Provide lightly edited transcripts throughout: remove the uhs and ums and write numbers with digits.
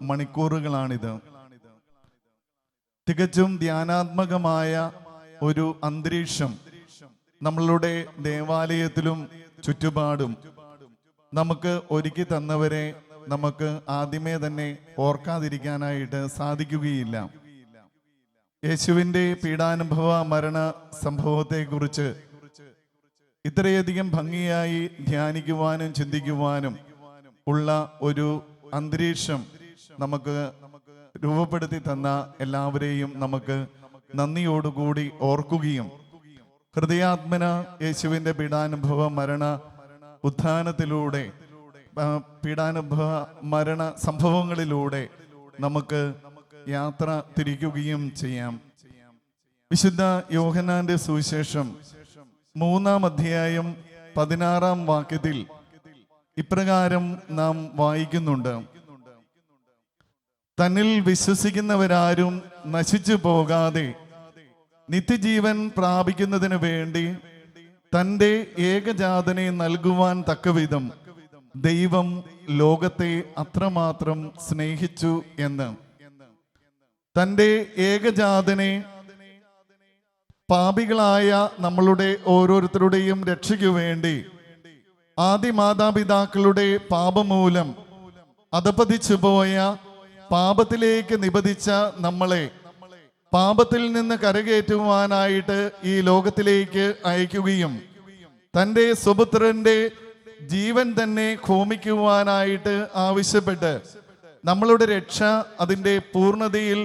മണിക്കൂറുകളാണിത്. തികച്ചും ധ്യാനാത്മകമായ ഒരു അന്തരീക്ഷം നമ്മളുടെ ദേവാലയത്തിലും ചുറ്റുപാടും നമുക്ക് ഒരുക്കി തന്നവരെ നമുക്ക് ആദ്യമേ തന്നെ ഓർക്കാതിരിക്കാനായിട്ട് സാധിക്കുകയില്ല. യേശുവിൻ്റെ പീഡാനുഭവ മരണ സംഭവത്തെക്കുറിച്ച് ഇത്രയധികം ഭംഗിയായി ധ്യാനിക്കുവാനും ചിന്തിക്കുവാനും ഉള്ള ഒരു അന്തരീക്ഷം നമുക്ക് രൂപപ്പെടുത്തി തന്ന എല്ലാവരെയും നമുക്ക് നന്ദിയോടുകൂടി ഓർക്കുകയും ഹൃദയാത്മന യേശുവിൻ്റെ പീഡാനുഭവ മരണ ഉത്ഥാനത്തിലൂടെ പീഡാനുഭവ മരണ സംഭവങ്ങളിലൂടെ നമുക്ക് യാത്ര തിരിക്കുകയും ചെയ്യാം. വിശുദ്ധ യോഹന്നാന്റെ സുവിശേഷം 3-ാം അധ്യായം 16-ാം വാക്യത്തിൽ ഇപ്രകാരം നാം വായിക്കുന്നുണ്ട്: തന്നിൽ വിശ്വസിക്കുന്നവരാരും നശിച്ചു പോകാതെ നിത്യജീവൻ പ്രാപിക്കുന്നതിന് വേണ്ടി തൻ്റെ ഏകജാതനെ നൽകുവാൻ തക്കവിധം ദൈവം ലോകത്തെ അത്രമാത്രം സ്നേഹിച്ചു എന്ന്. തൻ്റെ ഏകജാതനെ പാപികളായ നമ്മളുടെ ഓരോരുത്തരുടെയും രക്ഷയ്ക്കു വേണ്ടി ആദി മാതാപിതാക്കളുടെ പാപമൂലം അധപതിച്ചു പോയ പാപത്തിലേക്ക് നിബന്ധിച്ച നമ്മളെ പാപത്തിൽ നിന്ന് കരകയറ്റുവാനായിട്ട് ഈ ലോകത്തിലേക്ക് അയക്കുകയും തൻ്റെ സുപുത്രന്റെ ജീവൻ തന്നെ ഹോമിക്കുവാനായിട്ട് ആവശ്യപ്പെട്ട് നമ്മളുടെ രക്ഷ അതിൻ്റെ പൂർണ്ണതയിൽ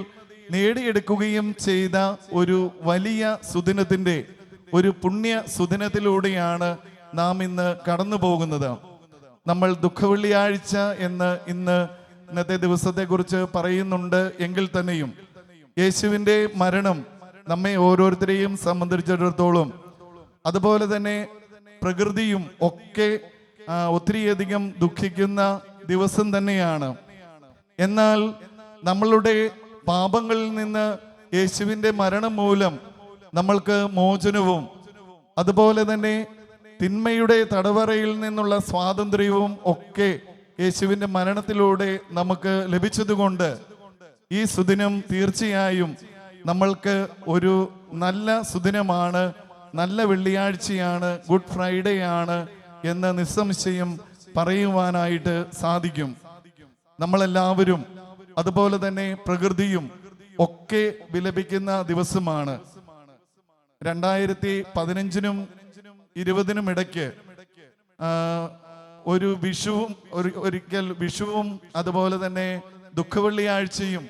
നേടിയെടുക്കുകയും ചെയ്ത ഒരു വലിയ സുദിനത്തിൻ്റെ ഒരു പുണ്യ സുദിനത്തിലൂടെയാണ് നാം ഇന്ന് കടന്നു പോകുന്നത്. നമ്മൾ ദുഃഖവെള്ളിയാഴ്ച എന്ന് ഇന്നത്തെ ദിവസത്തെക്കുറിച്ച് പറയുന്നുണ്ട് എങ്കിൽ തന്നെയും യേശുവിൻ്റെ മരണം നമ്മെ ഓരോരുത്തരെയും സംബന്ധിച്ചിടത്തോളം അതുപോലെ തന്നെ പ്രകൃതിയും ഒക്കെ ഒത്തിരിയധികം ദുഃഖിക്കുന്ന ദിവസം തന്നെയാണ്. എന്നാൽ നമ്മളുടെ പാപങ്ങളിൽ നിന്ന് യേശുവിൻ്റെ മരണം മൂലം നമ്മൾക്ക് മോചനവും അതുപോലെ തന്നെ തിന്മയുടെ തടവറയിൽ നിന്നുള്ള സ്വാതന്ത്ര്യവും ഒക്കെ യേശുവിൻ്റെ മരണത്തിലൂടെ നമുക്ക് ലഭിച്ചതുകൊണ്ട് ഈ സുദിനം തീർച്ചയായും നമ്മൾക്ക് ഒരു നല്ല സുദിനമാണ്, നല്ല വെള്ളിയാഴ്ചയാണ്, ഗുഡ് ഫ്രൈഡേ ആണ് എന്ന് നിസ്സംശയം പറയുവാനായിട്ട് സാധിക്കും. നമ്മളെല്ലാവരും അതുപോലെ തന്നെ പ്രകൃതിയും ഒക്കെ വിലപിക്കുന്ന ദിവസമാണ്. 2015-നും 20-നും ഇടയ്ക്ക് ഒരു ഒരിക്കൽ വിഷുവും അതുപോലെ തന്നെ ദുഃഖവെള്ളിയാഴ്ചയും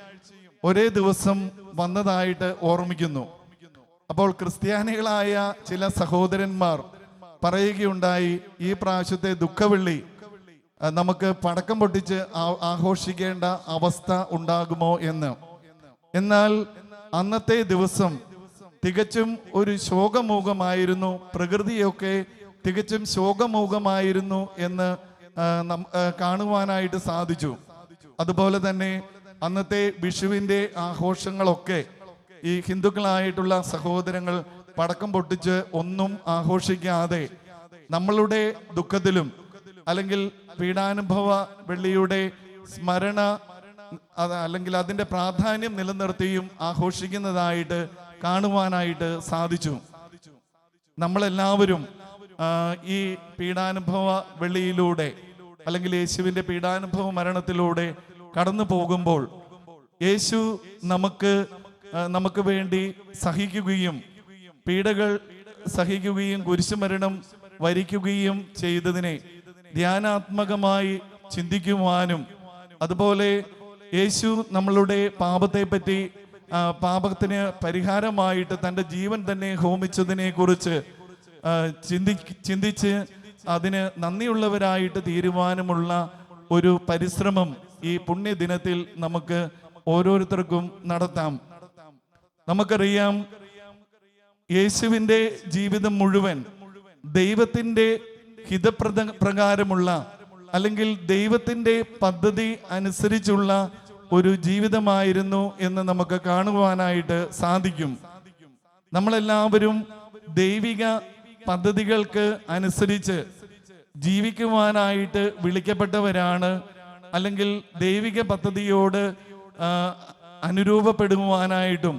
ഒരേ ദിവസം വന്നതായിട്ട് ഓർമ്മിക്കുന്നു. അപ്പോൾ ക്രിസ്ത്യാനികളായ ചില സഹോദരന്മാർ പറയുകയുണ്ടായി, ഈ പ്രാവശ്യത്തെ ദുഃഖവെള്ളി നമുക്ക് പടക്കം പൊട്ടിച്ച് ആഘോഷിക്കേണ്ട അവസ്ഥ ഉണ്ടാകുമോ എന്ന്. എന്നാൽ അന്നത്തെ ദിവസം തികച്ചും ഒരു ശോകമൂകമായിരുന്നു, പ്രകൃതിയൊക്കെ തികച്ചും ശോകമൂകമായിരുന്നു എന്ന് കാണുവാനായിട്ട് സാധിച്ചു. അതുപോലെ തന്നെ അന്നത്തെ വിഷുവിൻ്റെ ആഘോഷങ്ങളൊക്കെ ഈ ഹിന്ദുക്കളായിട്ടുള്ള സഹോദരങ്ങൾ പടക്കം പൊട്ടിച്ച് ഒന്നും ആഘോഷിക്കാതെ നമ്മളുടെ ദുഃഖത്തിലും അല്ലെങ്കിൽ പീഡാനുഭവ വെള്ളിയുടെ സ്മരണ അല്ലെങ്കിൽ അതിൻ്റെ പ്രാധാന്യം നിലനിർത്തിയും ആഘോഷിക്കുന്നതായിട്ട് കാണുവാനായിട്ട് സാധിച്ചു. നമ്മളെല്ലാവരും ഈ പീഡാനുഭവ വെള്ളിയിലൂടെ അല്ലെങ്കിൽ യേശുവിൻ്റെ പീഡാനുഭവ മരണത്തിലൂടെ കടന്നു പോകുമ്പോൾ യേശു നമുക്ക് വേണ്ടി സഹിക്കുകയും പീഡകൾ സഹിക്കുകയും കുരിശുമരണം വരിക്കുകയും ചെയ്തതിനെ ധ്യാനാത്മകമായി ചിന്തിക്കുവാനും അതുപോലെ യേശു നമ്മളുടെ പാപത്തെപ്പറ്റി പാപത്തിന് പരിഹാരമായിട്ട് തൻ്റെ ജീവൻ തന്നെ ഹോമിച്ചതിനെ കുറിച്ച് ചിന്തിച്ച് അതിന് നന്ദിയുള്ളവരായിട്ട് തീരുമാനമുള്ള ഒരു പരിശ്രമം ഈ പുണ്യദിനത്തിൽ നമുക്ക് ഓരോരുത്തർക്കും നടത്താം. നമുക്കറിയാം, യേശുവിൻ്റെ ജീവിതം മുഴുവൻ ദൈവത്തിൻ്റെ ഹിതപ്രകാരമുള്ള അല്ലെങ്കിൽ ദൈവത്തിൻ്റെ പദ്ധതി അനുസരിച്ചുള്ള ഒരു ജീവിതമായിരുന്നു എന്ന് നമുക്ക് കാണുവാനായിട്ട് സാധിക്കും. നമ്മളെല്ലാവരും ദൈവിക പദ്ധതികൾക്ക് അനുസരിച്ച് ജീവിക്കുവാനായിട്ട് വിളിക്കപ്പെട്ടവരാണ്. അല്ലെങ്കിൽ ദൈവിക പദ്ധതിയോട് അനുരൂപപ്പെടുവാനായിട്ടും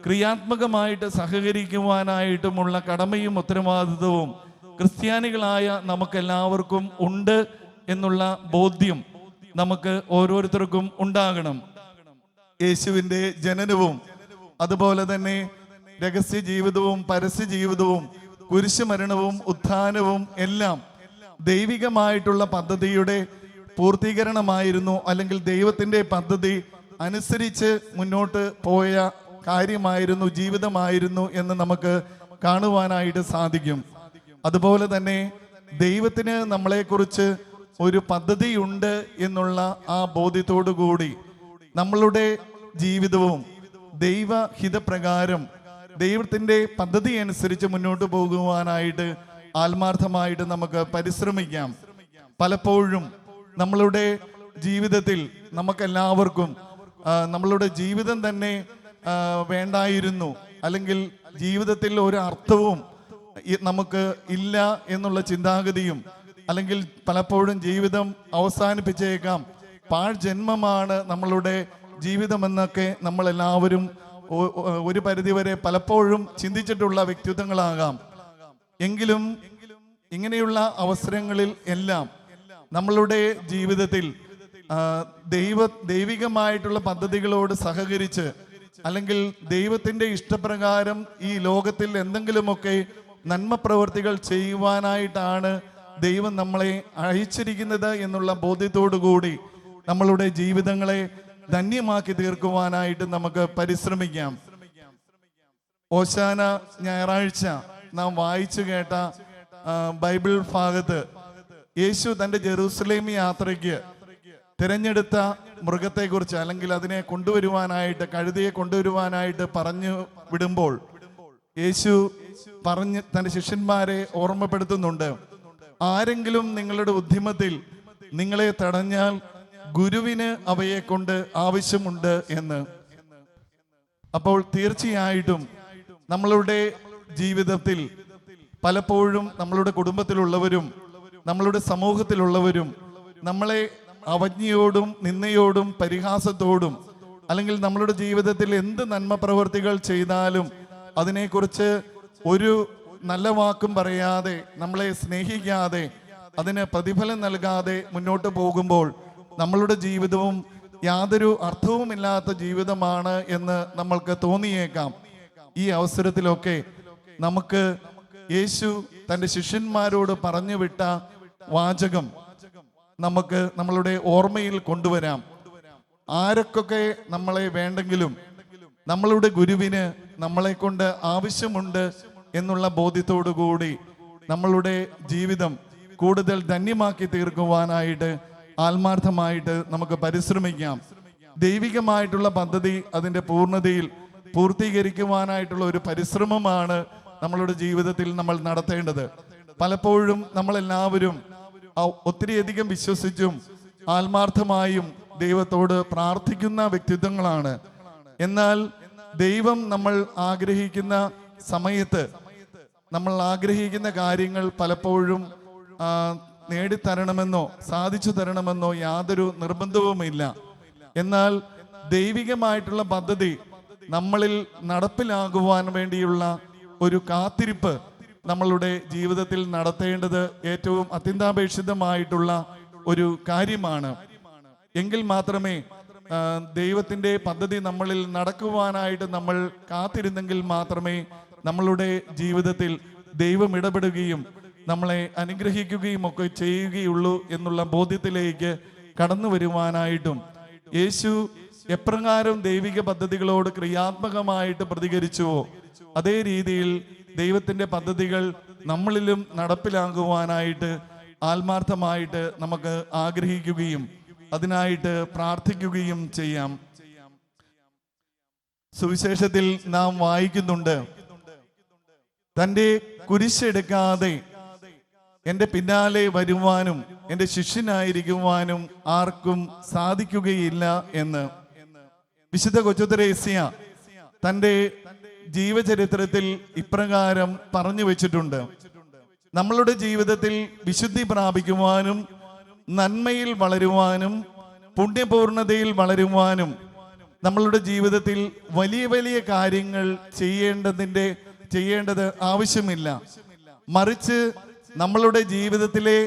ക്രിയാത്മകമായിട്ട് സഹകരിക്കുവാനായിട്ടുമുള്ള കടമയും ഉത്തരവാദിത്വവും ക്രിസ്ത്യാനികളായ നമുക്കെല്ലാവർക്കും ഉണ്ട് എന്നുള്ള ബോധ്യം നമുക്ക് ഓരോരുത്തർക്കും ഉണ്ടാകണം. യേശുവിൻ്റെ ജനനവും അതുപോലെ തന്നെ രഹസ്യ ജീവിതവും പരസ്യ ജീവിതവും കുരിശുമരണവും ഉത്ഥാനവും എല്ലാം ദൈവികമായിട്ടുള്ള പദ്ധതിയുടെ പൂർത്തീകരണമായിരുന്നു, അല്ലെങ്കിൽ ദൈവത്തിൻ്റെ പദ്ധതി അനുസരിച്ച് മുന്നോട്ട് പോയ കാര്യമായിരുന്നു, ജീവിതമായിരുന്നു എന്ന് നമുക്ക് കാണുവാനായിട്ട് സാധിക്കും. അതുപോലെ തന്നെ ദൈവത്തിന് നമ്മളെക്കുറിച്ച് ഒരു പദ്ധതിയുണ്ട് എന്നുള്ള ആ ബോധ്യത്തോടു കൂടി നമ്മളുടെ ജീവിതവും ദൈവഹിതപ്രകാരം ദൈവത്തിൻ്റെ പദ്ധതി അനുസരിച്ച് മുന്നോട്ട് പോകുവാനായിട്ട് ആത്മാർത്ഥമായിട്ട് നമുക്ക് പരിശ്രമിക്കാം. പലപ്പോഴും നമ്മളുടെ ജീവിതത്തിൽ നമുക്കെല്ലാവർക്കും നമ്മളുടെ ജീവിതം തന്നെ വേണ്ടായിരുന്നു, അല്ലെങ്കിൽ ജീവിതത്തിൽ ഒരു അർത്ഥവും നമുക്ക് ഇല്ല എന്നുള്ള ചിന്താഗതിയും, അല്ലെങ്കിൽ പലപ്പോഴും ജീവിതം അവസാനിപ്പിച്ചേക്കാം, പാഴ്ജന്മമാണ് നമ്മളുടെ ജീവിതമെന്നൊക്കെ നമ്മളെല്ലാവരും ഒരു പരിധിവരെ പലപ്പോഴും ചിന്തിച്ചിട്ടുള്ള വ്യക്തിത്വങ്ങളാകാം. എങ്കിലും ഇങ്ങനെയുള്ള അവസരങ്ങളിൽ എല്ലാം നമ്മളുടെ ജീവിതത്തിൽ ദൈവികമായിട്ടുള്ള പദ്ധതികളോട് സഹകരിച്ച്, അല്ലെങ്കിൽ ദൈവത്തിൻ്റെ ഇഷ്ടപ്രകാരം ഈ ലോകത്തിൽ എന്തെങ്കിലുമൊക്കെ നന്മ പ്രവൃത്തികൾ ചെയ്യുവാനായിട്ടാണ് ദൈവം നമ്മളെ അയച്ചിരിക്കുന്നത് എന്നുള്ള ബോധ്യത്തോടു കൂടി നമ്മളുടെ ജീവിതങ്ങളെ ധന്യമാക്കി തീർക്കുവാനായിട്ട് നമുക്ക് പരിശ്രമിക്കാം. ഓശാന ഞായറാഴ്ച നാം വായിച്ചു കേട്ട ബൈബിൾ ഭാഗത്ത് യേശു തൻ്റെ ജെറൂസലേം യാത്രയ്ക്ക് തിരഞ്ഞെടുത്ത മൃഗത്തെക്കുറിച്ച്, അല്ലെങ്കിൽ അതിനെ കൊണ്ടുവരുവാനായിട്ട്, കഴുതയെ കൊണ്ടുവരുവാനായിട്ട് പറഞ്ഞു വിടുമ്പോൾ യേശു പറഞ്ഞ് തൻ്റെ ശിഷ്യന്മാരെ ഓർമ്മപ്പെടുത്തുന്നുണ്ട്, ആരെങ്കിലും നിങ്ങളുടെ ഉദ്യമത്തിൽ നിങ്ങളെ തടഞ്ഞാൽ ഗുരുവിന് അവയെ കൊണ്ട് ആവശ്യമുണ്ട് എന്ന്. അപ്പോൾ തീർച്ചയായിട്ടും നമ്മളുടെ ജീവിതത്തിൽ പലപ്പോഴും നമ്മളുടെ കുടുംബത്തിലുള്ളവരും നമ്മളുടെ സമൂഹത്തിലുള്ളവരും നമ്മളെ അവജ്ഞയോടും നിന്ദയോടും പരിഹാസത്തോടും, അല്ലെങ്കിൽ നമ്മളുടെ ജീവിതത്തിൽ എന്ത് നന്മ പ്രവൃത്തികൾ ചെയ്താലും അതിനെക്കുറിച്ച് ഒരു നല്ല വാക്കും പറയാതെ, നമ്മളെ സ്നേഹിക്കാതെ, അതിന് പ്രതിഫലം നൽകാതെ മുന്നോട്ട് പോകുമ്പോൾ നമ്മളുടെ ജീവിതവും യാതൊരു അർത്ഥവുമില്ലാത്ത ജീവിതമാണ് എന്ന് നമ്മൾക്ക് തോന്നിയേക്കാം. ഈ അവസരത്തിലൊക്കെ നമുക്ക് യേശു തൻ്റെ ശിഷ്യന്മാരോട് പറഞ്ഞു വിട്ട വാചകം നമുക്ക് നമ്മളുടെ ഓർമ്മയിൽ കൊണ്ടുവരാം. ആരൊക്കെ നമ്മളെ വേണ്ടെങ്കിലും നമ്മളുടെ ഗുരുവിന് നമ്മളെ കൊണ്ട് ആവശ്യമുണ്ട് എന്നുള്ള ബോധ്യത്തോടു കൂടി നമ്മളുടെ ജീവിതം കൂടുതൽ ധന്യമാക്കി തീർക്കുവാനായിട്ട് ആത്മാർത്ഥമായിട്ട് നമുക്ക് പരിശ്രമിക്കാം. ദൈവികമായിട്ടുള്ള പദ്ധതി അതിൻ്റെ പൂർണ്ണതയിൽ പൂർത്തീകരിക്കുവാനായിട്ടുള്ള ഒരു പരിശ്രമമാണ് നമ്മളുടെ ജീവിതത്തിൽ നമ്മൾ നടത്തേണ്ടത്. പലപ്പോഴും നമ്മളെല്ലാവരും ഒത്തിരിയധികം വിശ്വസിച്ചും ആത്മാർത്ഥമായും ദൈവത്തോട് പ്രാർത്ഥിക്കുന്ന വ്യക്തിത്വങ്ങളാണ്. എന്നാൽ ദൈവം നമ്മൾ ആഗ്രഹിക്കുന്ന സമയത്ത് നമ്മൾ ആഗ്രഹിക്കുന്ന കാര്യങ്ങൾ പലപ്പോഴും നേടിത്തരണമെന്നോ സാധിച്ചു തരണമെന്നോ യാതൊരു നിർബന്ധവുമില്ല. എന്നാൽ ദൈവികമായിട്ടുള്ള പദ്ധതി നമ്മളിൽ നടപ്പിലാകുവാൻ വേണ്ടിയുള്ള ഒരു കാത്തിരിപ്പ് നമ്മളുടെ ജീവിതത്തിൽ നടത്തേണ്ടത് ഏറ്റവും അത്യന്താപേക്ഷിതമായിട്ടുള്ള ഒരു കാര്യമാണ്. എങ്കിൽ മാത്രമേ ദൈവത്തിൻ്റെ പദ്ധതി നമ്മളിൽ നടക്കുവാനായിട്ട് നമ്മൾ കാത്തിരുന്നെങ്കിൽ മാത്രമേ നമ്മളുടെ ജീവിതത്തിൽ ദൈവം ഇടപെടുകയും നമ്മളെ അനുഗ്രഹിക്കുകയും ഒക്കെ ചെയ്യുകയുള്ളൂ എന്നുള്ള ബോധ്യത്തിലേക്ക് കടന്നു വരുവാനായിട്ടും യേശു എപ്രകാരം ദൈവിക പദ്ധതികളോട് ക്രിയാത്മകമായിട്ട് പ്രതികരിച്ചുവോ അതേ രീതിയിൽ ദൈവത്തിൻ്റെ പദ്ധതികൾ നമ്മളിലും നടപ്പിലാകുവാനായിട്ട് ആത്മാർത്ഥമായിട്ട് നമുക്ക് ആഗ്രഹിക്കുകയും അതിനായിട്ട് പ്രാർത്ഥിക്കുകയും ചെയ്യാം. സുവിശേഷത്തിൽ നാം വായിക്കുന്നുണ്ട്, തൻ്റെ കുരിശെടുക്കാതെ എൻ്റെ പിന്നാലെ വരുവാനും എൻ്റെ ശിഷ്യനായിരിക്കുവാനും ആർക്കും സാധിക്കുകയില്ല എന്ന്. വിശുദ്ധ കൊച്ചുത്രേസ്യ തൻ്റെ ജീവചരിത്രത്തിൽ ഇപ്രകാരം പറഞ്ഞു വെച്ചിട്ടുണ്ട്, നമ്മളുടെ ജീവിതത്തിൽ വിശുദ്ധി പ്രാപിക്കുവാനും നന്മയിൽ വളരുവാനും പുണ്യപൂർണതയിൽ വളരുവാനും നമ്മളുടെ ജീവിതത്തിൽ വലിയ വലിയ കാര്യങ്ങൾ ചെയ്യേണ്ടത് ആവശ്യമില്ല. മറിച്ച് നമ്മളുടെ ജീവിതത്തിലെ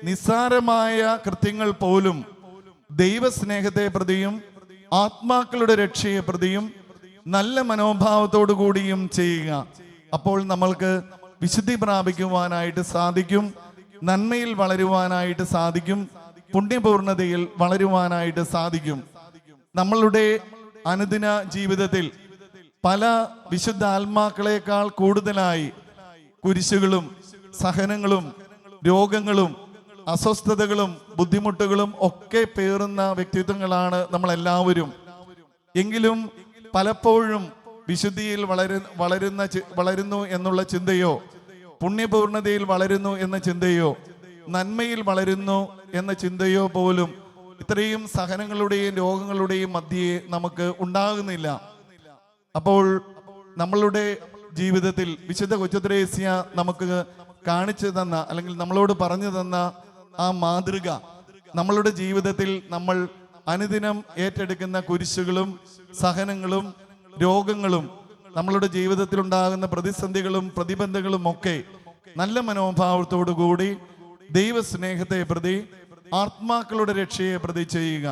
നിസ്സാരമായ കൃത്യങ്ങൾ പോലും ദൈവസ്നേഹത്തെ പ്രതിയും ആത്മാക്കളുടെ രക്ഷയെ പ്രതിയും നല്ല മനോഭാവത്തോടു കൂടിയും ചെയ്യുക. അപ്പോൾ നമ്മൾക്ക് വിശുദ്ധി പ്രാപിക്കുവാനായിട്ട് സാധിക്കും, നന്മയിൽ വളരുവാനായിട്ട് സാധിക്കും, പുണ്യപൂർണതയിൽ വളരുവാനായിട്ട് സാധിക്കും. നമ്മളുടെ അനുദിന ജീവിതത്തിൽ പല വിശുദ്ധ ആത്മാക്കളെക്കാൾ കൂടുതലായി കുരിശുകളും സഹനങ്ങളും രോഗങ്ങളും അസ്വസ്ഥതകളും ബുദ്ധിമുട്ടുകളും ഒക്കെ പേറുന്ന വ്യക്തിത്വങ്ങളാണ് നമ്മളെല്ലാവരും. എങ്കിലും പലപ്പോഴും വിശുദ്ധിയിൽ വളരുന്നു എന്നുള്ള ചിന്തയോ, പുണ്യപൂർണതയിൽ വളരുന്നു എന്ന ചിന്തയോ, നന്മയിൽ വളരുന്നു എന്ന ചിന്തയോ പോലും ഇത്രയും സഹനങ്ങളുടെയും രോഗങ്ങളുടെയും മധ്യേ നമുക്ക് ഉണ്ടാകുന്നില്ല. അപ്പോൾ നമ്മളുടെ ജീവിതത്തിൽ വിശുദ്ധ കൊച്ചുത്രേസ്യ നമുക്ക് കാണിച്ചു തന്ന അല്ലെങ്കിൽ നമ്മളോട് പറഞ്ഞു തന്ന ആ മാതൃക, നമ്മളുടെ ജീവിതത്തിൽ നമ്മൾ അനുദിനം ഏറ്റെടുക്കുന്ന കുരിശുകളും സഹനങ്ങളും രോഗങ്ങളും നമ്മളുടെ ജീവിതത്തിൽ ഉണ്ടാകുന്ന പ്രതിസന്ധികളും പ്രതിബന്ധങ്ങളും ഒക്കെ നല്ല മനോഭാവത്തോടു കൂടി ദൈവസ്നേഹത്തെ പ്രതി ആത്മാക്കളുടെ രക്ഷയെ പ്രതി ചെയ്യുക.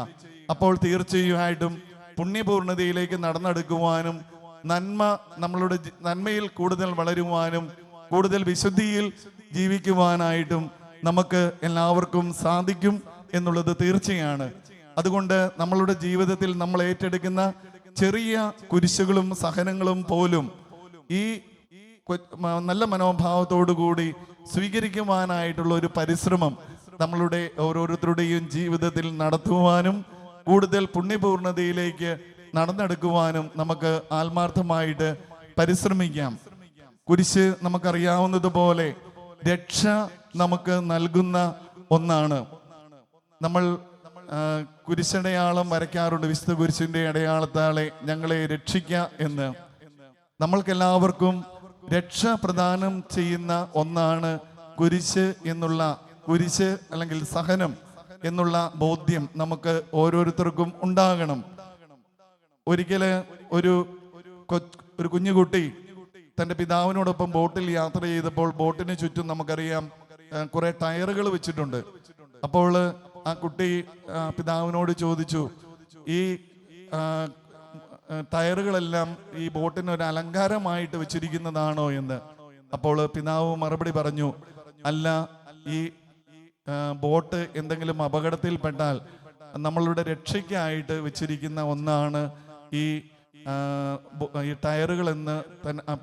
അപ്പോൾ തീർച്ചയായിട്ടും പുണ്യപൂർണതയിലേക്ക് നടന്നെടുക്കുവാനും നമ്മളുടെ നന്മയിൽ കൂടുതൽ വളരുവാനും കൂടുതൽ വിശുദ്ധിയിൽ ജീവിക്കുവാനായിട്ടും നമുക്ക് എല്ലാവർക്കും സാധിക്കും എന്നുള്ളത് തീർച്ചയാണ്. അതുകൊണ്ട് നമ്മളുടെ ജീവിതത്തിൽ നമ്മൾ ഏറ്റെടുക്കുന്ന ചെറിയ കുരിശുകളും സഹനങ്ങളും പോലും ഈ നല്ല മനോഭാവത്തോടു കൂടി സ്വീകരിക്കുവാനായിട്ടുള്ള ഒരു പരിശ്രമം നമ്മളുടെ ഓരോരുത്തരുടെയും ജീവിതത്തിൽ നടത്തുവാനും കൂടുതൽ പുണ്യപൂർണതയിലേക്ക് നടന്നെടുക്കുവാനും നമുക്ക് ആത്മാർത്ഥമായിട്ട് പരിശ്രമിക്കാം. കുരിശ് നമുക്കറിയാവുന്നതുപോലെ രക്ഷ നമുക്ക് നൽകുന്ന ഒന്നാണ്. നമ്മൾ കുരിശടയാളം വരയ്ക്കാറുണ്ട്, വിശുദ്ധ കുരിശിന്റെ അടയാളത്താലെ ഞങ്ങളെ രക്ഷിക്കുക എന്ന്. നമ്മൾക്കെല്ലാവർക്കും രക്ഷ പ്രദാനം ചെയ്യുന്ന ഒന്നാണ് കുരിശ് അല്ലെങ്കിൽ സഹനം എന്നുള്ള ബോധ്യം നമുക്ക് ഓരോരുത്തർക്കും ഉണ്ടാകണം. ഒരിക്കല് ഒരു കുഞ്ഞുകുട്ടി തൻ്റെ പിതാവിനോടൊപ്പം ബോട്ടിൽ യാത്ര ചെയ്തപ്പോൾ ബോട്ടിന് ചുറ്റും നമുക്കറിയാം കുറെ ടയറുകൾ വെച്ചിട്ടുണ്ട്. അപ്പോൾ ആ കുട്ടി പിതാവിനോട് ചോദിച്ചു, ഈ ടയറുകളെല്ലാം ഈ ബോട്ടിന് ഒരു അലങ്കാരമായിട്ട് വെച്ചിരിക്കുന്നതാണോ എന്ന്. അപ്പോൾ പിതാവ് മറുപടി പറഞ്ഞു, അല്ല, ഈ ബോട്ട് എന്തെങ്കിലും അപകടത്തിൽപ്പെട്ടാൽ നമ്മളുടെ രക്ഷയ്ക്കായിട്ട് വെച്ചിരിക്കുന്ന ഒന്നാണ് ഈ ടയറുകൾ എന്ന്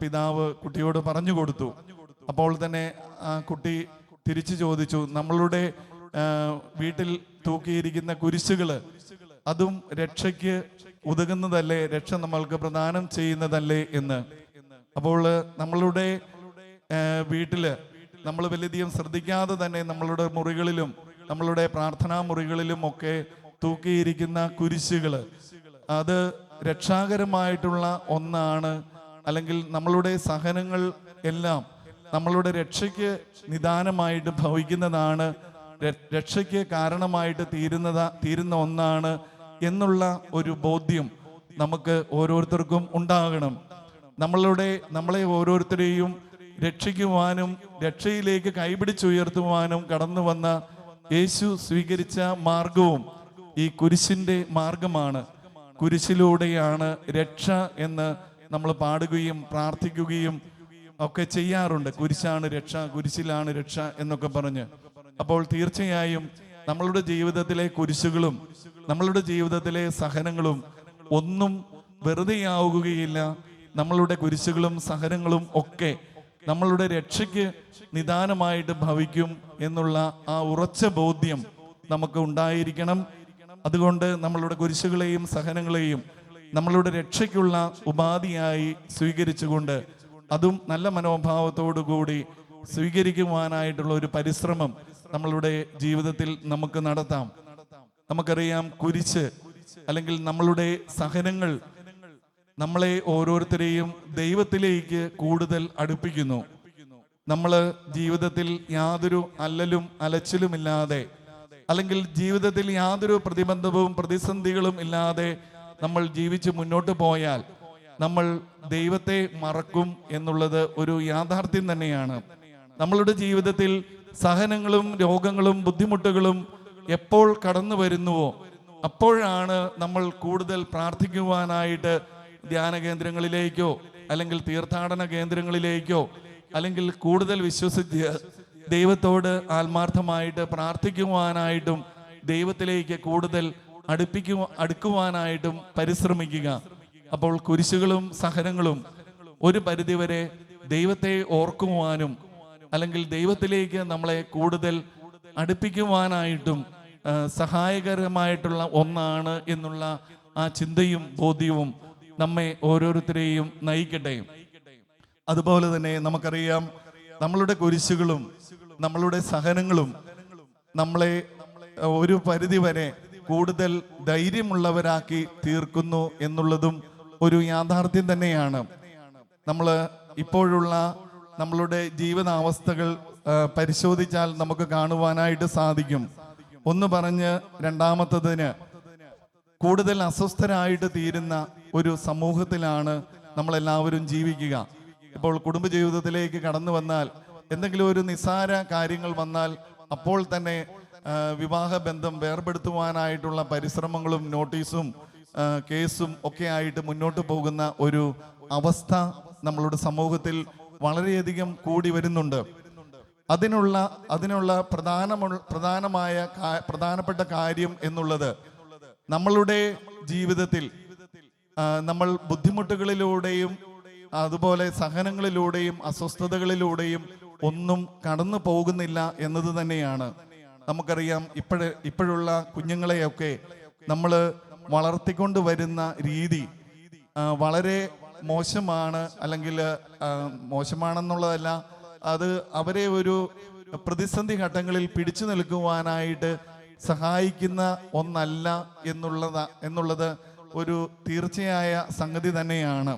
പിതാവ് കുട്ടിയോട് പറഞ്ഞു കൊടുത്തു. അപ്പോൾ തന്നെ ആ കുട്ടി തിരിച്ചു ചോദിച്ചു, നമ്മളുടെ വീട്ടിൽ തൂക്കിയിരിക്കുന്ന കുരിശുകള് അതും രക്ഷയ്ക്ക് ഉതകുന്നതല്ലേ, രക്ഷ നമ്മൾക്ക് പ്രദാനം ചെയ്യുന്നതല്ലേ എന്ന്. അപ്പോൾ നമ്മളുടെ വീട്ടില് നമ്മൾ വലിയധികം ശ്രദ്ധിക്കാതെ തന്നെ നമ്മളുടെ മുറികളിലും നമ്മളുടെ പ്രാർത്ഥനാ മുറികളിലും ഒക്കെ തൂക്കിയിരിക്കുന്ന കുരിശുകള് അത് രക്ഷാകരമായിട്ടുള്ള ഒന്നാണ്. അല്ലെങ്കിൽ നമ്മളുടെ സഹനങ്ങൾ എല്ലാം നമ്മളുടെ രക്ഷയ്ക്ക് നിദാനമായിട്ട് ഭവിക്കുന്നതാണ്, രക്ഷയ്ക്ക് കാരണമായിട്ട് തീരുന്ന ഒന്നാണ് എന്നുള്ള ഒരു ബോധ്യം നമുക്ക് ഓരോരുത്തർക്കും ഉണ്ടാകണം. നമ്മളെ ഓരോരുത്തരെയും രക്ഷിക്കുവാനും രക്ഷയിലേക്ക് കൈപിടിച്ചുയർത്തുവാനും കടന്നു വന്ന യേശു സ്വീകരിച്ച മാർഗവും ഈ കുരിശിന്റെ മാർഗമാണ്. കുരിശിലൂടെയാണ് രക്ഷ എന്ന് നമ്മൾ പാടുകയും പ്രാർത്ഥിക്കുകയും ഒക്കെ ചെയ്യാറുണ്ട്. കുരിശാണ് രക്ഷ, കുരിശിലാണ് രക്ഷ എന്നൊക്കെ പറഞ്ഞ്. അപ്പോൾ തീർച്ചയായും നമ്മളുടെ ജീവിതത്തിലെ കുരിശുകളും നമ്മളുടെ ജീവിതത്തിലെ സഹനങ്ങളും ഒന്നും വെറുതെയാവുകയില്ല. നമ്മളുടെ കുരിശുകളും സഹനങ്ങളും ഒക്കെ നമ്മളുടെ രക്ഷയ്ക്ക് നിദാനമായിട്ട് ഭവിക്കും എന്നുള്ള ആ ഉറച്ച ബോധ്യം നമുക്ക് ഉണ്ടായിരിക്കണം. അതുകൊണ്ട് നമ്മളുടെ കുരിശുകളെയും സഹനങ്ങളെയും നമ്മളുടെ രക്ഷയ്ക്കുള്ള ഉപാധിയായി സ്വീകരിച്ചുകൊണ്ട് അതും നല്ല മനോഭാവത്തോടു കൂടി സ്വീകരിക്കുവാനായിട്ടുള്ള ഒരു പരിശ്രമം നമ്മളുടെ ജീവിതത്തിൽ നമുക്ക് നടത്താം. നമുക്കറിയാം, കുരിശ് അല്ലെങ്കിൽ നമ്മളുടെ സഹനങ്ങൾ നമ്മളെ ഓരോരുത്തരെയും ദൈവത്തിലേക്ക് കൂടുതൽ അടുപ്പിക്കുന്നു. നമ്മൾ ജീവിതത്തിൽ യാതൊരു അലച്ചിലുമില്ലാതെ അല്ലെങ്കിൽ ജീവിതത്തിൽ യാതൊരു പ്രതിബന്ധവും പ്രതിസന്ധികളും ഇല്ലാതെ നമ്മൾ ജീവിച്ച് മുന്നോട്ട് പോയാൽ നമ്മൾ ദൈവത്തെ മറക്കും എന്നുള്ളത് ഒരു യാഥാർത്ഥ്യം തന്നെയാണ്. നമ്മളുടെ ജീവിതത്തിൽ സഹനങ്ങളും രോഗങ്ങളും ബുദ്ധിമുട്ടുകളും എപ്പോൾ കടന്നു വരുന്നുവോ അപ്പോഴാണ് നമ്മൾ കൂടുതൽ പ്രാർത്ഥിക്കുവാനായിട്ട് ധ്യാന കേന്ദ്രങ്ങളിലേക്കോ അല്ലെങ്കിൽ തീർത്ഥാടന കേന്ദ്രങ്ങളിലേക്കോ അല്ലെങ്കിൽ കൂടുതൽ വിശ്വസിച്ച് ദൈവത്തോട് ആത്മാർത്ഥമായിട്ട് പ്രാർത്ഥിക്കുവാനായിട്ടും ദൈവത്തിലേക്ക് കൂടുതൽ അടുക്കുവാനായിട്ടും പരിശ്രമിക്കുക. അപ്പോൾ കുരിശുകളും സഹനങ്ങളും ഒരു പരിധിവരെ ദൈവത്തെ ഓർക്കുവാനും അല്ലെങ്കിൽ ദൈവത്തിലേക്ക് നമ്മളെ കൂടുതൽ അടുപ്പിക്കുവാനായിട്ടും സഹായകരമായിട്ടുള്ള ഒന്നാണ് എന്നുള്ള ആ ചിന്തയും ബോധ്യവും നമ്മെ ഓരോരുത്തരെയും നയിക്കട്ടെ. അതുപോലെ തന്നെ നമുക്കറിയാം, നമ്മളുടെ കുരിശുകളും നമ്മളുടെ സഹനങ്ങളും നമ്മളെ ഒരു പരിധിവരെ കൂടുതൽ ധൈര്യമുള്ളവരാക്കി തീർക്കുന്നു എന്നുള്ളതും ഒരു യാഥാർത്ഥ്യം തന്നെയാണ്. നമ്മൾ ഇപ്പോഴുള്ള നമ്മളുടെ ജീവിതാവസ്ഥകൾ പരിശോധിച്ചാൽ നമുക്ക് കാണുവാനായിട്ട് സാധിക്കും. ഒന്ന് പറഞ്ഞ് രണ്ടാമത്തതിന് കൂടുതൽ അസ്വസ്ഥരായിട്ട് തീരുന്ന ഒരു സമൂഹത്തിലാണ് നമ്മളെല്ലാവരും ജീവിക്കുക. ഇപ്പോൾ കുടുംബജീവിതത്തിലേക്ക് കടന്നു വന്നാൽ എന്തെങ്കിലും ഒരു നിസ്സാര കാര്യങ്ങൾ വന്നാൽ അപ്പോൾ തന്നെ വിവാഹബന്ധം വേർപെടുത്തുവാനായിട്ടുള്ള പരിശ്രമങ്ങളും നോട്ടീസും കേസും ഒക്കെ ആയിട്ട് മുന്നോട്ട് പോകുന്ന ഒരു അവസ്ഥ നമ്മളുടെ സമൂഹത്തിൽ വളരെയധികം കൂടി വരുന്നുണ്ട്. അതിനുള്ള പ്രധാനപ്പെട്ട കാര്യം എന്നുള്ളത് നമ്മളുടെ ജീവിതത്തിൽ നമ്മൾ ബുദ്ധിമുട്ടുകളിലൂടെയും അതുപോലെ സഹനങ്ങളിലൂടെയും അസ്വസ്ഥതകളിലൂടെയും ഒന്നും കടന്നു പോകുന്നില്ല എന്നത് തന്നെയാണ്. നമുക്കറിയാം, ഇപ്പോഴുള്ള കുഞ്ഞുങ്ങളെയൊക്കെ നമ്മൾ വളർത്തിക്കൊണ്ട് വരുന്ന രീതി വളരെ മോശമാണ്. അല്ലെങ്കിൽ മോശമാണെന്നുള്ളതല്ല, അത് അവരെ ഒരു പ്രതിസന്ധി ഘട്ടങ്ങളിൽ പിടിച്ചു നിൽക്കുവാനായിട്ട് സഹായിക്കുന്ന ഒന്നല്ല എന്നുള്ളത് ഒരു തീർച്ചയായ സംഗതി തന്നെയാണ്.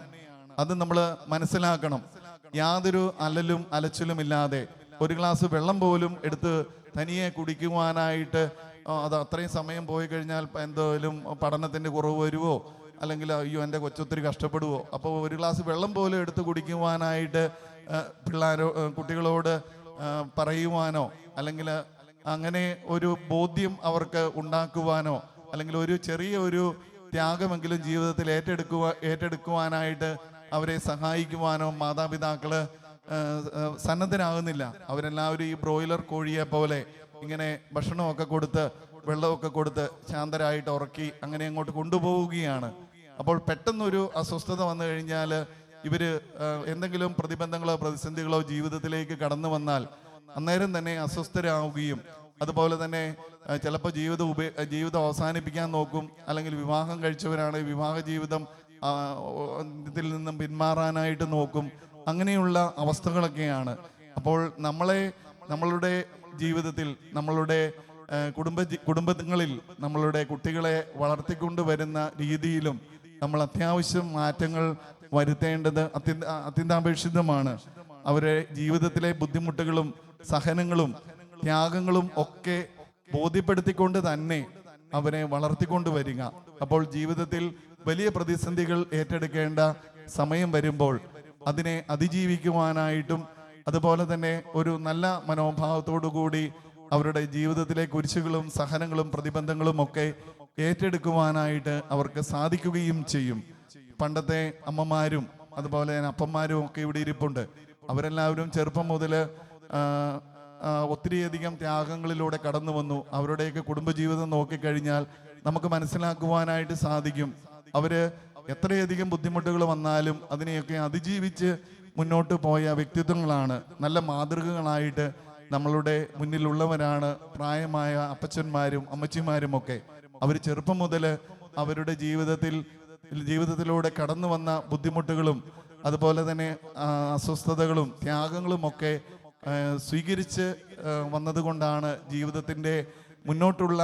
അത് നമ്മൾ മനസ്സിലാക്കണം. യാതൊരു അലച്ചിലും ഇല്ലാതെ ഒരു ഗ്ലാസ് വെള്ളം പോലും എടുത്ത് തനിയെ കുടിക്കുവാനായിട്ട് അത് അത്രയും സമയം പോയി കഴിഞ്ഞാൽ എന്തെങ്കിലും പഠനത്തിൻ്റെ കുറവ് വരുമോ, അല്ലെങ്കിൽ അയ്യോ എൻ്റെ കൊച്ചൊത്തിരി കഷ്ടപ്പെടുവോ, അപ്പോൾ ഒരു ഗ്ലാസ് വെള്ളം പോലും എടുത്ത് കുടിക്കുവാനായിട്ട് കുട്ടികളോട് പറയുവാനോ അല്ലെങ്കിൽ അങ്ങനെ ഒരു ബോധ്യം അവർക്ക് ഉണ്ടാക്കുവാനോ അല്ലെങ്കിൽ ഒരു ചെറിയ ഒരു ത്യാഗമെങ്കിലും ജീവിതത്തിൽ ഏറ്റെടുക്കുവാനായിട്ട് അവരെ സഹായിക്കുവാനോ മാതാപിതാക്കള് സന്നദ്ധരാകുന്നില്ല. അവരെല്ലാവരും ഈ ബ്രോയിലർ കോഴിയെ പോലെ ഇങ്ങനെ ഭക്ഷണമൊക്കെ കൊടുത്ത് വെള്ളമൊക്കെ കൊടുത്ത് ശാന്തരായിട്ട് ഉറക്കി അങ്ങനെ അങ്ങോട്ട് കൊണ്ടുപോവുകയാണ്. അപ്പോൾ പെട്ടെന്നൊരു അസ്വസ്ഥത വന്നു കഴിഞ്ഞാൽ ഇവര് എന്തെങ്കിലും പ്രതിബന്ധങ്ങളോ പ്രതിസന്ധികളോ ജീവിതത്തിലേക്ക് കടന്നു വന്നാൽ അന്നേരം തന്നെ അസ്വസ്ഥരാകുകയും അതുപോലെ തന്നെ ചിലപ്പോൾ ജീവിതം അവസാനിപ്പിക്കാൻ നോക്കും. അല്ലെങ്കിൽ വിവാഹം കഴിച്ചവരാണ് വിവാഹ ജീവിതം ഇതിൽ നിന്നും പിന്മാറാനായിട്ട് നോക്കും. അങ്ങനെയുള്ള അവസ്ഥകളൊക്കെയാണ്. അപ്പോൾ നമ്മളുടെ ജീവിതത്തിൽ നമ്മളുടെ കുടുംബങ്ങളിൽ നമ്മളുടെ കുട്ടികളെ വളർത്തിക്കൊണ്ട് വരുന്ന രീതിയിലും നമ്മൾ അത്യാവശ്യം മാറ്റങ്ങൾ വരുത്തേണ്ടത് അത്യന്താപേക്ഷിതമാണ്. അവരെ ജീവിതത്തിലെ ബുദ്ധിമുട്ടുകളും സഹനങ്ങളും ത്യാഗങ്ങളും ഒക്കെ ബോധ്യപ്പെടുത്തിക്കൊണ്ട് തന്നെ അവരെ വളർത്തിക്കൊണ്ട് വരിക. അപ്പോൾ ജീവിതത്തിൽ വലിയ പ്രതിസന്ധികൾ ഏറ്റെടുക്കേണ്ട സമയം വരുമ്പോൾ അതിനെ അതിജീവിക്കുവാനായിട്ടും അതുപോലെ തന്നെ ഒരു നല്ല മനോഭാവത്തോടു കൂടി അവരുടെ ജീവിതത്തിലെ കുരിശുകളും സഹനങ്ങളും പ്രതിബന്ധങ്ങളും ഒക്കെ ഏറ്റെടുക്കുവാനായിട്ട് അവർക്ക് സാധിക്കുകയും ചെയ്യും. പണ്ടത്തെ അമ്മമാരും അതുപോലെ തന്നെ അപ്പന്മാരും ഒക്കെ ഇവിടെ ഇരിപ്പുണ്ട്. അവരെല്ലാവരും ചെറുപ്പം മുതൽ ഒത്തിരിയധികം ത്യാഗങ്ങളിലൂടെ കടന്നു വന്നു. അവരുടെയൊക്കെ കുടുംബജീവിതം നോക്കിക്കഴിഞ്ഞാൽ നമുക്ക് മനസ്സിലാക്കുവാനായിട്ട് സാധിക്കും. അവര് എത്രയധികം ബുദ്ധിമുട്ടുകൾ വന്നാലും അതിനെയൊക്കെ അതിജീവിച്ച് മുന്നോട്ട് പോയ വ്യക്തിത്വങ്ങളാണ്. നല്ല മാതൃകകളായിട്ട് നമ്മളുടെ മുന്നിലുള്ളവരാണ് പ്രായമായ അപ്പച്ചന്മാരും അമ്മച്ചിമാരും ഒക്കെ. അവർ ചെറുപ്പം മുതൽ അവരുടെ ജീവിതത്തിലൂടെ കടന്നു വന്ന ബുദ്ധിമുട്ടുകളും അതുപോലെ തന്നെ അസ്വസ്ഥതകളും ത്യാഗങ്ങളും ഒക്കെ സ്വീകരിച്ച് വന്നതുകൊണ്ടാണ് ജീവിതത്തിൻ്റെ മുന്നോട്ടുള്ള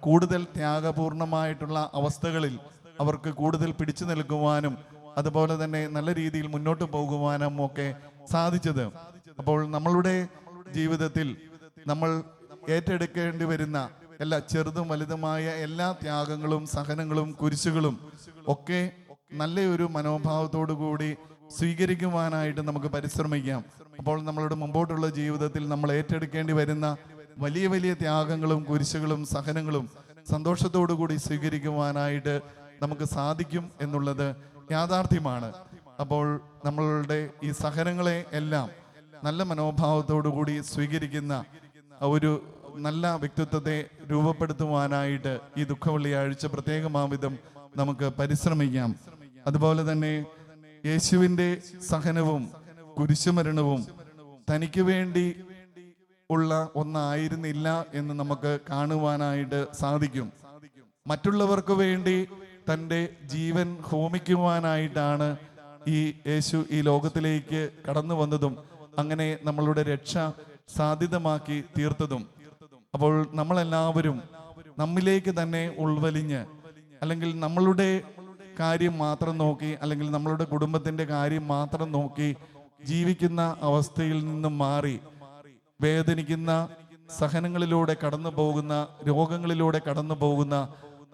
കൂടുതൽ ത്യാഗപൂർണമായിട്ടുള്ള അവസ്ഥകളിൽ അവർക്ക് കൂടുതൽ പിടിച്ചു നിൽക്കുവാനും അതുപോലെ തന്നെ നല്ല രീതിയിൽ മുന്നോട്ട് പോകുവാനും ഒക്കെ സാധിച്ചത്. അപ്പോൾ നമ്മളുടെ ജീവിതത്തിൽ നമ്മൾ ഏറ്റെടുക്കേണ്ടി വരുന്ന എല്ലാ ചെറുതും വലുതുമായ എല്ലാ ത്യാഗങ്ങളും സഹനങ്ങളും കുരിശുകളും ഒക്കെ നല്ലൊരു മനോഭാവത്തോടു കൂടി സ്വീകരിക്കുവാനായിട്ട് നമുക്ക് പരിശ്രമിക്കാം. അപ്പോൾ നമ്മളുടെ മുമ്പോട്ടുള്ള ജീവിതത്തിൽ നമ്മൾ ഏറ്റെടുക്കേണ്ടി വരുന്ന വലിയ വലിയ ത്യാഗങ്ങളും കുരിശുകളും സഹനങ്ങളും സന്തോഷത്തോടു കൂടി സ്വീകരിക്കുവാനായിട്ട് നമുക്ക് സാധിക്കും എന്നുള്ളത് യാഥാർത്ഥ്യമാണ്. അപ്പോൾ നമ്മളുടെ ഈ സഹനങ്ങളെ എല്ലാം നല്ല മനോഭാവത്തോടു കൂടി സ്വീകരിക്കുന്ന ഒരു നല്ല വ്യക്തിത്വത്തെ രൂപപ്പെടുത്തുവാനായിട്ട് ഈ ദുഃഖവെള്ളിയാഴ്ച പ്രത്യേകമാവിധം നമുക്ക് പരിശ്രമിക്കാം. അതുപോലെ തന്നെ യേശുവിൻ്റെ സഹനവും കുരിശുമരണവും തനിക്ക് വേണ്ടി ഉള്ള ഒന്നായിരുന്നില്ല എന്ന് നമുക്ക് കാണുവാനായിട്ട് സാധിക്കും. മറ്റുള്ളവർക്ക് വേണ്ടി തൻ്റെ ജീവൻ ഹോമിക്കുവാനായിട്ടാണ് ഈ യേശു ഈ ലോകത്തിലേക്ക് കടന്നു വന്നതും അങ്ങനെ നമ്മളുടെ രക്ഷ സാധ്യതമാക്കി തീർത്തതും. അപ്പോൾ നമ്മളെല്ലാവരും നമ്മിലേക്ക് തന്നെ ഉൾവലിഞ്ഞ് അല്ലെങ്കിൽ നമ്മളുടെ കാര്യം മാത്രം നോക്കി അല്ലെങ്കിൽ നമ്മളുടെ കുടുംബത്തിൻ്റെ കാര്യം മാത്രം നോക്കി ജീവിക്കുന്ന അവസ്ഥയിൽ നിന്നും മാറി വേദനിക്കുന്ന സഹനങ്ങളിലൂടെ കടന്നു പോകുന്ന രോഗങ്ങളിലൂടെ കടന്നു പോകുന്ന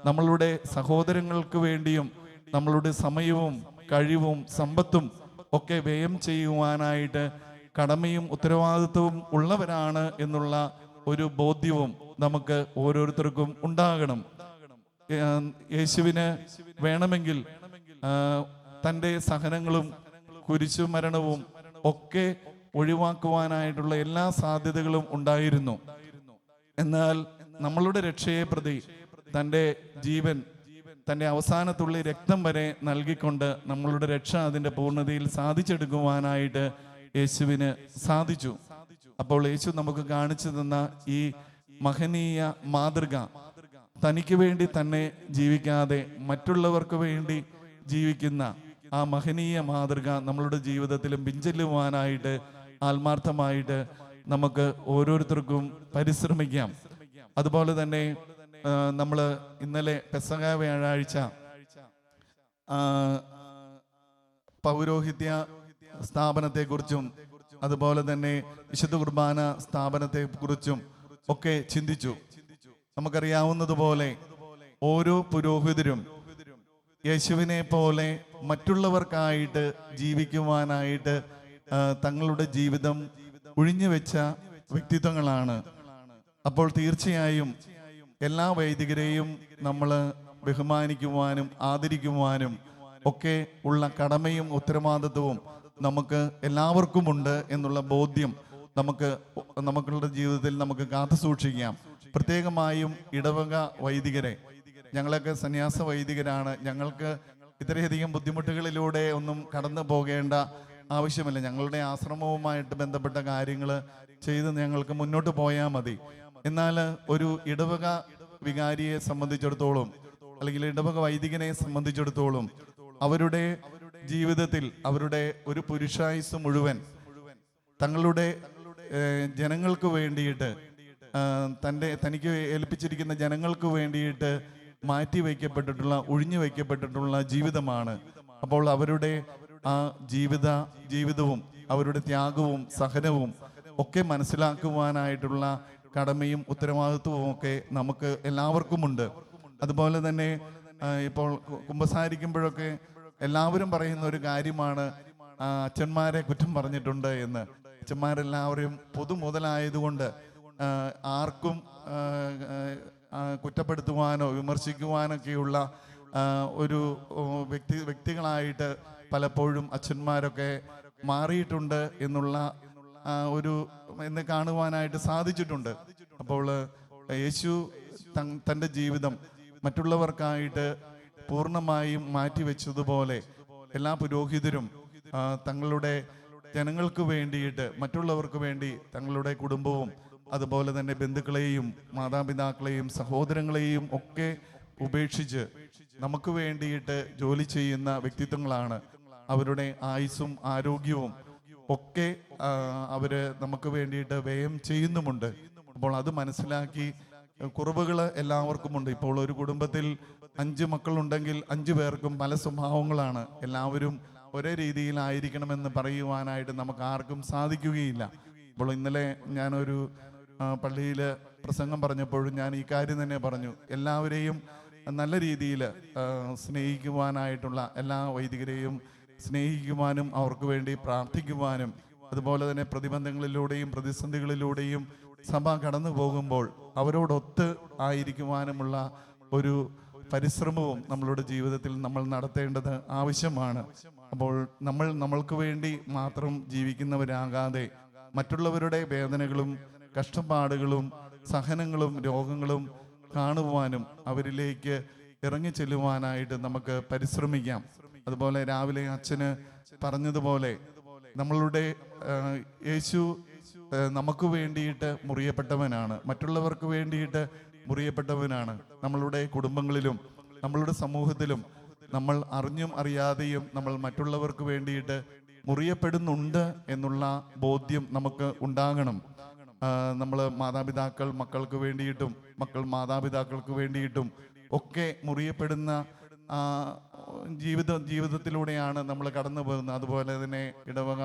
നമ്മളുടെ സഹോദരങ്ങൾക്ക് വേണ്ടിയും നമ്മളുടെ സമയവും കഴിവും സമ്പത്തും ഒക്കെ വ്യയം ചെയ്യുവാനായിട്ട് കടമയും ഉത്തരവാദിത്വവും ഉള്ളവരാണ് എന്നുള്ള ഒരു ബോധ്യവും നമുക്ക് ഓരോരുത്തർക്കും ഉണ്ടാകണം. യേശുവിന് വേണമെങ്കിൽ തൻ്റെ സഹനങ്ങളും കുരിശുമരണവും ഒക്കെ ഒഴിവാക്കുവാനായിട്ടുള്ള എല്ലാ സാധ്യതകളും ഉണ്ടായിരുന്നു. എന്നാൽ നമ്മളുടെ രക്ഷയെ പ്രതി തൻ്റെ ജീവൻ തൻ്റെ അവസാനത്തുള്ളി രക്തം വരെ നൽകിക്കൊണ്ട് നമ്മളുടെ രക്ഷ അതിൻ്റെ പൂർണ്ണതയിൽ സാധിച്ചെടുക്കുവാനായിട്ട് യേശുവിന് സാധിച്ചു. അപ്പോൾ യേശു നമുക്ക് കാണിച്ചു തന്ന ഈ മഹനീയ മാതൃക, തനിക്ക് വേണ്ടി തന്നെ ജീവിക്കാതെ മറ്റുള്ളവർക്ക് വേണ്ടി ജീവിക്കുന്ന ആ മഹനീയ മാതൃക നമ്മളുടെ ജീവിതത്തിലും പിൻചെല്ലുവാനായിട്ട് ആത്മാർത്ഥമായിട്ട് നമുക്ക് ഓരോരുത്തർക്കും പരിശ്രമിക്കാം. അതുപോലെ തന്നെ നമ്മൾ ഇന്നലെ പെസഹ വ്യാഴാഴ്ച പൗരോഹിത്യ സ്ഥാപനത്തെക്കുറിച്ചും അതുപോലെ തന്നെ വിശുദ്ധ കുർബാന സ്ഥാപനത്തെക്കുറിച്ചും ഒക്കെ ചിന്തിച്ചു. നമുക്കറിയാവുന്നതുപോലെ ഓരോ പുരോഹിതരും യേശുവിനെ പോലെ മറ്റുള്ളവർക്കായിട്ട് ജീവിക്കുവാനായിട്ട് തങ്ങളുടെ ജീവിതം ഒഴിഞ്ഞുവെച്ച വ്യക്തിത്വങ്ങളാണ്. അപ്പോൾ തീർച്ചയായും എല്ലാ വൈദികരെയും നമ്മൾ ബഹുമാനിക്കുവാനും ആദരിക്കുവാനും ഒക്കെ ഉള്ള കടമയും ഉത്തരവാദിത്വവും നമുക്ക് എല്ലാവർക്കുമുണ്ട് എന്നുള്ള ബോധ്യം നമുക്കുള്ള ജീവിതത്തിൽ നമുക്ക് കാത്തു സൂക്ഷിക്കാം. പ്രത്യേകമായും ഇടവക വൈദികരെ, ഞങ്ങളൊക്കെ സന്യാസ വൈദികരാണ്. ഞങ്ങൾക്ക് ഇത്രയധികം ബുദ്ധിമുട്ടുകളിലൂടെ ഒന്നും കടന്നു പോകേണ്ട ആവശ്യമില്ല. ഞങ്ങളുടെ ആശ്രമവുമായിട്ട് ബന്ധപ്പെട്ട കാര്യങ്ങൾ ചെയ്ത് ഞങ്ങൾക്ക് മുന്നോട്ട് പോയാൽ മതി. എന്നാൽ ഒരു ഇടവക വികാരിയെ സംബന്ധിച്ചിടത്തോളം അല്ലെങ്കിൽ ഇടവക വൈദികനെ സംബന്ധിച്ചിടത്തോളം അവരുടെ ജീവിതത്തിൽ അവരുടെ ഒരു പുരുഷായുസ് മുഴുവൻ തങ്ങളുടെ ജനങ്ങൾക്ക് വേണ്ടിയിട്ട് തനിക്ക് ഏൽപ്പിച്ചിരിക്കുന്ന ജനങ്ങൾക്ക് വേണ്ടിയിട്ട് മാറ്റിവെക്കപ്പെട്ടിട്ടുള്ള ഒഴിഞ്ഞു വയ്ക്കപ്പെട്ടിട്ടുള്ള ജീവിതമാണ്. അപ്പോൾ അവരുടെ ആ ജീവിതവും അവരുടെ ത്യാഗവും സഹനവും ഒക്കെ മനസ്സിലാക്കുവാനായിട്ടുള്ള കടമയും ഉത്തരവാദിത്വവും ഒക്കെ നമുക്ക് എല്ലാവർക്കുമുണ്ട്. അതുപോലെ തന്നെ ഇപ്പോൾ കുമ്പസാരിക്കുമ്പോഴൊക്കെ എല്ലാവരും പറയുന്ന ഒരു കാര്യമാണ് അച്ഛന്മാരെ കുറ്റം പറഞ്ഞിട്ടുണ്ട് എന്ന്. അച്ഛന്മാരെല്ലാവരും പൊതുമുതലായതുകൊണ്ട് ആർക്കും കുറ്റപ്പെടുത്തുവാനോ വിമർശിക്കുവാനൊക്കെയുള്ള ഒരു വ്യക്തികളായിട്ട് പലപ്പോഴും അച്ഛന്മാരൊക്കെ മാറിയിട്ടുണ്ട് എന്നുള്ള എന്ന് കാണുവാനായിട്ട് സാധിച്ചിട്ടുണ്ട്. അപ്പോൾ യേശു തൻ്റെ ജീവിതം മറ്റുള്ളവർക്കായിട്ട് പൂർണ്ണമായും മാറ്റിവെച്ചതുപോലെ എല്ലാ പുരോഹിതരും തങ്ങളുടെ ജനങ്ങൾക്ക് വേണ്ടിയിട്ട് മറ്റുള്ളവർക്ക് വേണ്ടി തങ്ങളുടെ കുടുംബവും അതുപോലെ തന്നെ ബന്ധുക്കളെയും മാതാപിതാക്കളെയും സഹോദരങ്ങളെയും ഒക്കെ ഉപേക്ഷിച്ച് നമുക്ക് വേണ്ടിയിട്ട് ജോലി ചെയ്യുന്ന വ്യക്തിത്വങ്ങളാണ്. അവരുടെ ആയുസ്സും ആരോഗ്യവും ഒക്കെ അവര് നമുക്ക് വേണ്ടിയിട്ട് വ്യയം ചെയ്യുന്നുമുണ്ട്. അപ്പോൾ അത് മനസ്സിലാക്കി, കുറവുകൾ എല്ലാവർക്കുമുണ്ട്. ഇപ്പോൾ ഒരു കുടുംബത്തിൽ 5 മക്കളുണ്ടെങ്കിൽ 5 പേർക്കും പല സ്വഭാവങ്ങളാണ്. എല്ലാവരും ഒരേ രീതിയിലായിരിക്കണമെന്ന് പറയുവാനായിട്ട് നമുക്ക് ആർക്കും സാധിക്കുകയില്ല. അപ്പോൾ ഇന്നലെ ഞാനൊരു പള്ളിയിൽ പ്രസംഗം പറഞ്ഞപ്പോഴും ഞാൻ ഈ കാര്യം തന്നെ പറഞ്ഞു. എല്ലാവരെയും നല്ല രീതിയിൽ സ്നേഹിക്കുവാനായിട്ടുള്ള എല്ലാ വൈദികരെയും സ്നേഹിക്കുവാനും അവർക്ക് വേണ്ടി പ്രാർത്ഥിക്കുവാനും, അതുപോലെ തന്നെ പ്രതിബന്ധങ്ങളിലൂടെയും പ്രതിസന്ധികളിലൂടെയും സഭ കടന്നു പോകുമ്പോൾ അവരോടൊത്ത് ആയിരിക്കുവാനുമുള്ള ഒരു പരിശ്രമവും നമ്മളുടെ ജീവിതത്തിൽ നമ്മൾ നടത്തേണ്ടത് ആവശ്യമാണ്. അപ്പോൾ നമ്മൾക്ക് വേണ്ടി മാത്രം ജീവിക്കുന്നവരാകാതെ മറ്റുള്ളവരുടെ വേദനകളും കഷ്ടപ്പാടുകളും സഹനങ്ങളും രോഗങ്ങളും കാണുവാനും അവരിലേക്ക് ഇറങ്ങിച്ചെല്ലുവാനായിട്ട് നമുക്ക് പരിശ്രമിക്കാം. അതുപോലെ രാവിലെ അച്ഛന് പറഞ്ഞതുപോലെ നമ്മളുടെ യേശു നമുക്ക് വേണ്ടിയിട്ട് മുറിയപ്പെട്ടവനാണ്, മറ്റുള്ളവർക്ക് വേണ്ടിയിട്ട് മുറിയപ്പെട്ടവനാണ്. നമ്മളുടെ കുടുംബങ്ങളിലും നമ്മളുടെ സമൂഹത്തിലും നമ്മൾ അറിഞ്ഞും അറിയാതെയും നമ്മൾ മറ്റുള്ളവർക്ക് വേണ്ടിയിട്ട് മുറിയപ്പെടുന്നുണ്ട് എന്നുള്ള ബോധ്യം നമുക്ക് ഉണ്ടാകണം. നമ്മൾ മാതാപിതാക്കൾ മക്കൾക്ക് വേണ്ടിയിട്ടും മക്കൾ മാതാപിതാക്കൾക്ക് വേണ്ടിയിട്ടും ഒക്കെ മുറിയപ്പെടുന്ന ജീവിതത്തിലൂടെയാണ് നമ്മൾ കടന്നു പോകുന്നത്. അതുപോലെ തന്നെ ഇടവക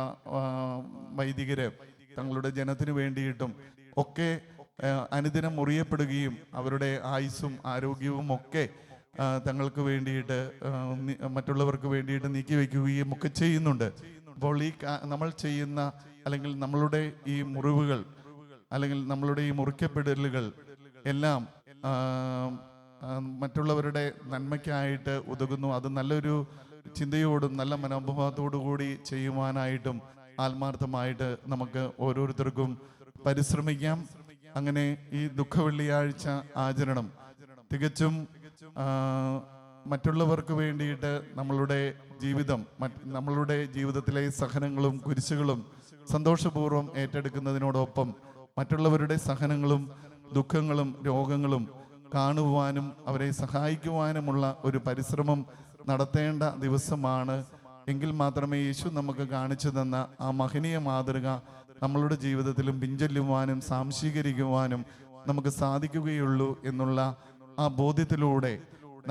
വൈദികര് തങ്ങളുടെ ജനത്തിനു വേണ്ടിയിട്ടും ഒക്കെ അനുദിനം മുറിയപ്പെടുകയും അവരുടെ ആയുസ്സും ആരോഗ്യവും ഒക്കെ തങ്ങൾക്ക് വേണ്ടിയിട്ട് മറ്റുള്ളവർക്ക് വേണ്ടിയിട്ട് നീക്കിവെക്കുകയും ഒക്കെ ചെയ്യുന്നുണ്ട്. അപ്പോൾ ഈ നമ്മൾ ചെയ്യുന്ന അല്ലെങ്കിൽ നമ്മളുടെ ഈ മുറിവുകൾ അല്ലെങ്കിൽ നമ്മളുടെ ഈ മുറിക്കപ്പെടലുകൾ എല്ലാം മറ്റുള്ളവരുടെ നന്മയ്ക്കായിട്ട് ഉതകുന്നു. അത് നല്ലൊരു ചിന്തയോടും നല്ല മനോഭാവത്തോടു കൂടി ചെയ്യുവാനായിട്ടും ആത്മാർത്ഥമായിട്ട് നമുക്ക് ഓരോരുത്തർക്കും പരിശ്രമിക്കാം. അങ്ങനെ ഈ ദുഃഖവെള്ളിയാഴ്ച ആചരണം തികച്ചും മറ്റുള്ളവർക്ക് വേണ്ടിയിട്ട് നമ്മളുടെ ജീവിതത്തിലെ സഹനങ്ങളും കുരിശുകളും സന്തോഷപൂർവ്വം ഏറ്റെടുക്കുന്നതിനോടൊപ്പം മറ്റുള്ളവരുടെ സഹനങ്ങളും ദുഃഖങ്ങളും രോഗങ്ങളും കാണുവാനും അവരെ സഹായിക്കുവാനുമുള്ള ഒരു പരിശ്രമം നടത്തേണ്ട ദിവസമാണ്. എങ്കിൽ മാത്രമേ യേശു നമുക്ക് കാണിച്ചു തന്ന ആ മഹനീയ മാതൃക നമ്മളുടെ ജീവിതത്തിലും പിൻചൊല്ലുവാനും സാംശീകരിക്കുവാനും നമുക്ക് സാധിക്കുകയുള്ളൂ എന്നുള്ള ആ ബോധ്യത്തിലൂടെ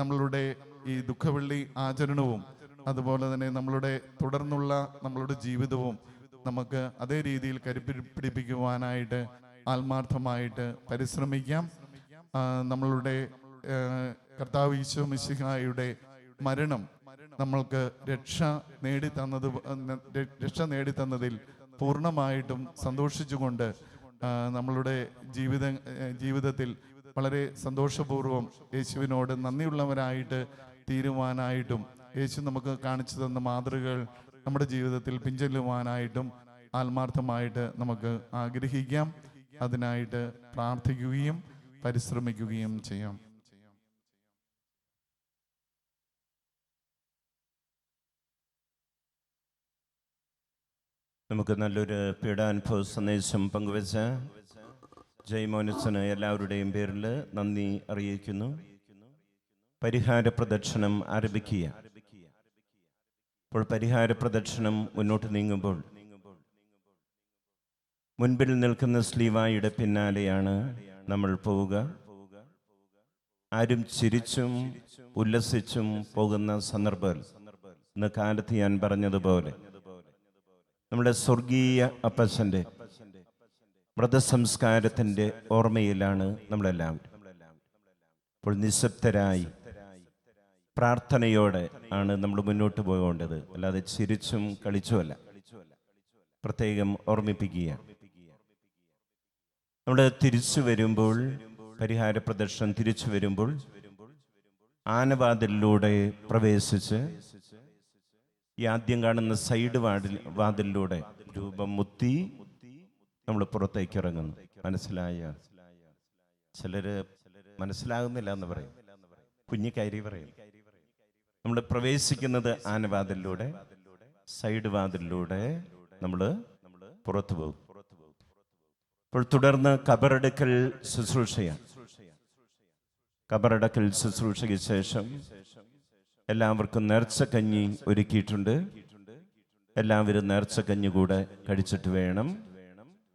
നമ്മളുടെ ഈ ദുഃഖവെള്ളി ആചരണവും അതുപോലെ തന്നെ തുടർന്നുള്ള നമ്മളുടെ ജീവിതവും നമുക്ക് അതേ രീതിയിൽ കരുപിടിപ്പിക്കുവാനായിട്ട് ആത്മാർത്ഥമായിട്ട് പരിശ്രമിക്കാം. നമ്മളുടെ കർത്താവ് ഈശോ മിശിഹായുടെ മരണം നമ്മൾക്ക് രക്ഷ നേടിത്തന്നതിൽ പൂർണ്ണമായിട്ടും സന്തോഷിച്ചുകൊണ്ട് നമ്മളുടെ ജീവിതത്തിൽ വളരെ സന്തോഷപൂർവ്വം യേശുവിനോട് നന്ദിയുള്ളവരായിട്ട് തീരുവാനായിട്ടും യേശു നമുക്ക് കാണിച്ചു തന്ന മാതൃകകൾ നമ്മുടെ ജീവിതത്തിൽ പിൻചൊല്ലുവാനായിട്ടും ആത്മാർത്ഥമായിട്ട് നമുക്ക് ആഗ്രഹിക്കാം. അതിനായിട്ട് പ്രാർത്ഥിക്കുകയും പരിശ്രമിക്കുകയും ചെയ്യാം. നമുക്ക് നല്ലൊരു പീഡാനുഭവ സന്ദേശം പങ്കുവെച്ച ജയ്മോനച്ചന് എല്ലാവരുടെയും പേരിൽ നന്ദി അറിയിക്കുന്നു. പരിഹാര പ്രദക്ഷിണം ആരംഭിക്കുക. ഇപ്പോൾ പരിഹാര പ്രദക്ഷിണം മുന്നോട്ട് നീങ്ങുമ്പോൾ മുൻപിൽ നിൽക്കുന്ന സ്ലീവായുടെ പിന്നാലെയാണ് നമ്മൾ പോവുക. ആരും ചിരിച്ചും ഉല്ലസിച്ചും പോകുന്ന സന്ദർഭം ഇന്ന് കാലത്ത് ഞാൻ പറഞ്ഞതുപോലെ നമ്മുടെ സ്വർഗീയ അപ്പച്ചൻ്റെ വ്രതസംസ്കാരത്തിൻ്റെ ഓർമ്മയിലാണ് നമ്മളെല്ലാവരും. അപ്പോൾ നിശബ്ദരായി പ്രാർത്ഥനയോടെ ആണ് നമ്മൾ മുന്നോട്ട് പോകേണ്ടത്, അല്ലാതെ ചിരിച്ചും കളിച്ചുമല്ല. പ്രത്യേകം ഓർമ്മിപ്പിക്കുക. നമ്മൾ തിരിച്ചു വരുമ്പോൾ പരിഹാര പ്രദർശനം തിരിച്ചു വരുമ്പോൾ ആനവാതിലിലൂടെ പ്രവേശിച്ച് ഈ ആദ്യം കാണുന്ന സൈഡ് വാതിലിലൂടെ രൂപം മുത്തി നമ്മൾ പുറത്തേക്ക് ഇറങ്ങുന്നു. മനസ്സിലായ ചിലര് മനസ്സിലാകുന്നില്ല എന്ന് പറയും, കുഞ്ഞു കയറി പറയും. നമ്മൾ പ്രവേശിക്കുന്നത് ആനവാതിലിലൂടെ, സൈഡ് വാതിലിലൂടെ നമ്മൾ പുറത്തു പോകും. ഇപ്പോൾ തുടർന്ന് കബറടക്കൽ ശുശ്രൂഷയാണ്. കബറടക്കൽ ശുശ്രൂഷയ്ക്ക് ശേഷം എല്ലാവർക്കും നേർച്ചക്കഞ്ഞി ഒരുക്കിയിട്ടുണ്ട്. എല്ലാവരും നേർച്ചക്കഞ്ഞി കൂടെ കഴിച്ചിട്ട് വേണം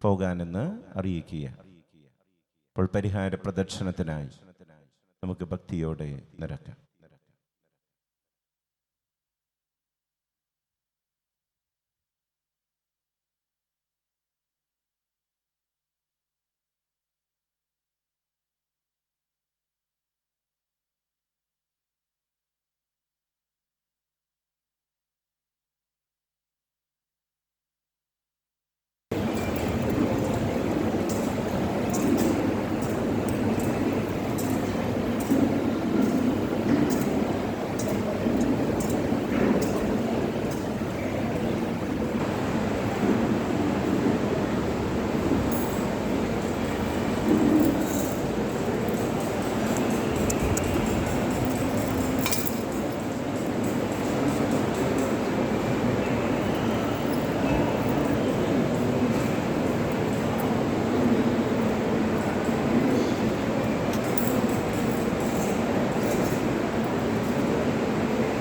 പോകാനെന്ന് അറിയിക്കുക. ഇപ്പോൾ പരിഹാര പ്രദക്ഷിണത്തിനായി നമുക്ക് ഭക്തിയോടെ നിരക്കാം.